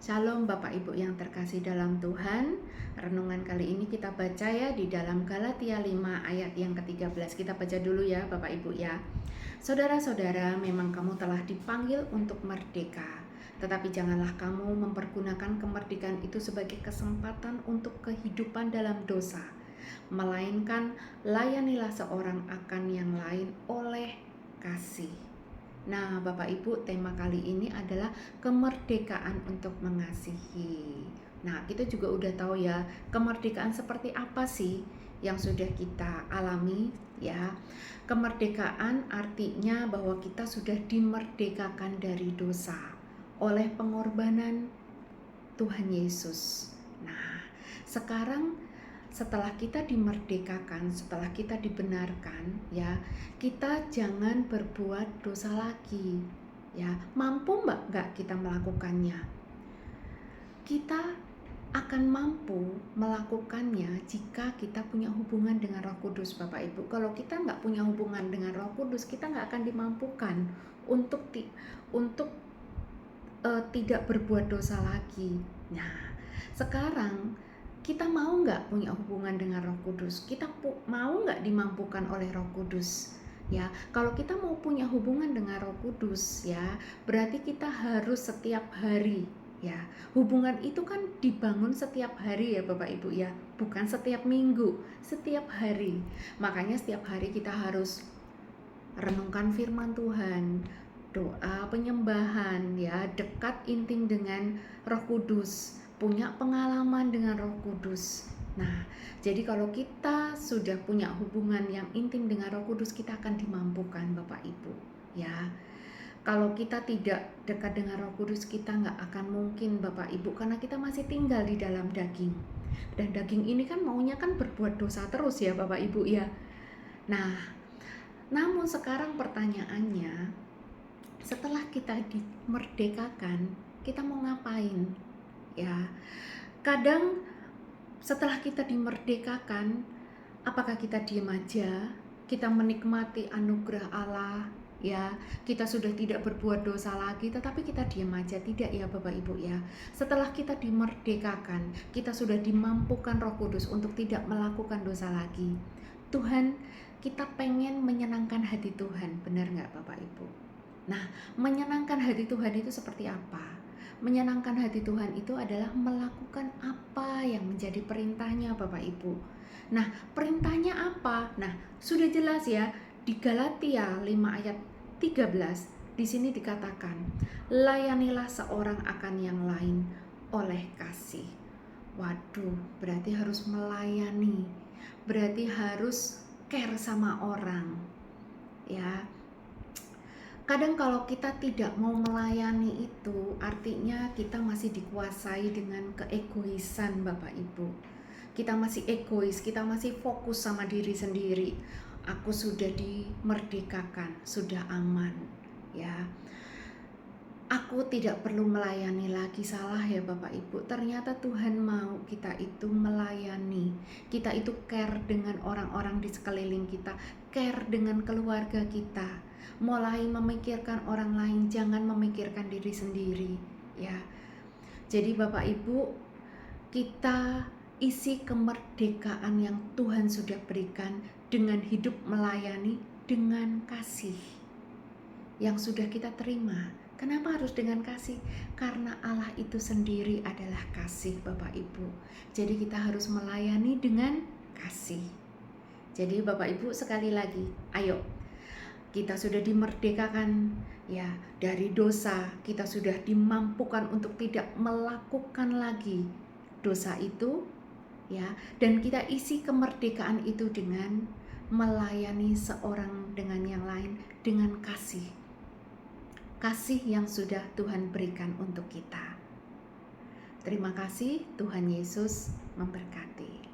Shalom Bapak Ibu yang terkasih dalam Tuhan. Renungan kali ini kita baca ya di dalam Galatia 5 ayat yang ke-13. Kita baca dulu ya Bapak Ibu ya. Saudara-saudara, memang kamu telah dipanggil untuk merdeka. Tetapi janganlah kamu mempergunakan kemerdekaan itu sebagai kesempatan untuk kehidupan dalam dosa. Melainkan layanilah seorang akan yang lain oleh kasih. Nah, Bapak Ibu, tema kali ini adalah kemerdekaan untuk mengasihi. Nah, kita juga udah tahu ya, kemerdekaan seperti apa sih yang sudah kita alami ya. Kemerdekaan artinya bahwa kita sudah dimerdekakan dari dosa oleh pengorbanan Tuhan Yesus. Nah, sekarang setelah kita dimerdekakan, setelah kita dibenarkan ya, kita jangan berbuat dosa lagi ya. Mampu nggak kita melakukannya? Kita akan mampu melakukannya jika kita punya hubungan dengan Roh Kudus, Bapak Ibu. Kalau kita nggak punya hubungan dengan Roh Kudus, kita nggak akan dimampukan untuk tidak berbuat dosa lagi. Nah, sekarang kita mau nggak punya hubungan dengan Roh Kudus? Kita mau nggak dimampukan oleh Roh Kudus? Ya, kalau kita mau punya hubungan dengan Roh Kudus, ya, berarti kita harus setiap hari, ya. Hubungan itu kan dibangun setiap hari ya, Bapak Ibu ya, bukan setiap minggu, setiap hari. Makanya setiap hari kita harus renungkan firman Tuhan, doa penyembahan, ya, dekat intim dengan Roh Kudus, punya pengalaman dengan Roh Kudus. Nah, jadi kalau kita sudah punya hubungan yang intim dengan Roh Kudus, kita akan dimampukan, Bapak Ibu, ya. Kalau kita tidak dekat dengan Roh Kudus, kita nggak akan mungkin, Bapak Ibu, karena kita masih tinggal di dalam daging. Dan daging ini kan maunya kan berbuat dosa terus ya, Bapak Ibu ya. Nah, namun sekarang pertanyaannya, setelah kita dimerdekakan, kita mau ngapain? Ya, kadang setelah kita dimerdekakan, apakah kita diam aja? Kita menikmati anugerah Allah, ya, kita sudah tidak berbuat dosa lagi, tetapi kita diam aja? Tidak ya Bapak Ibu ya. Setelah kita dimerdekakan, kita sudah dimampukan Roh Kudus untuk tidak melakukan dosa lagi. Tuhan, kita pengen menyenangkan hati Tuhan, benar nggak Bapak Ibu? Nah, menyenangkan hati Tuhan itu seperti apa? Menyenangkan hati Tuhan itu adalah melakukan apa yang menjadi perintahnya Bapak Ibu. Nah, perintahnya apa? Nah, sudah jelas ya di Galatia 5 ayat 13. Di sini dikatakan, layanilah seorang akan yang lain oleh kasih. Waduh, berarti harus melayani. Berarti harus care sama orang. Ya. Kadang kalau kita tidak mau melayani itu, artinya kita masih dikuasai dengan keegoisan Bapak Ibu. Kita masih egois, kita masih fokus sama diri sendiri. Aku sudah dimerdekakan, sudah aman, ya. Aku tidak perlu melayani lagi, salah ya Bapak Ibu. Ternyata Tuhan mau kita itu melayani. Kita itu care dengan orang-orang di sekeliling kita, care dengan keluarga kita. Mulai memikirkan orang lain, jangan memikirkan diri sendiri, ya. Jadi Bapak Ibu, kita isi kemerdekaan yang Tuhan sudah berikan dengan hidup melayani dengan kasih yang sudah kita terima. Kenapa harus dengan kasih? Karena Allah itu sendiri adalah kasih Bapak Ibu. Jadi kita harus melayani dengan kasih. Jadi Bapak Ibu, sekali lagi, ayo, kita sudah dimerdekakan ya dari dosa, kita sudah dimampukan untuk tidak melakukan lagi dosa itu ya, dan kita isi kemerdekaan itu dengan melayani seorang dengan yang lain dengan kasih. Kasih yang sudah Tuhan berikan untuk kita. Terima kasih, Tuhan Yesus memberkati.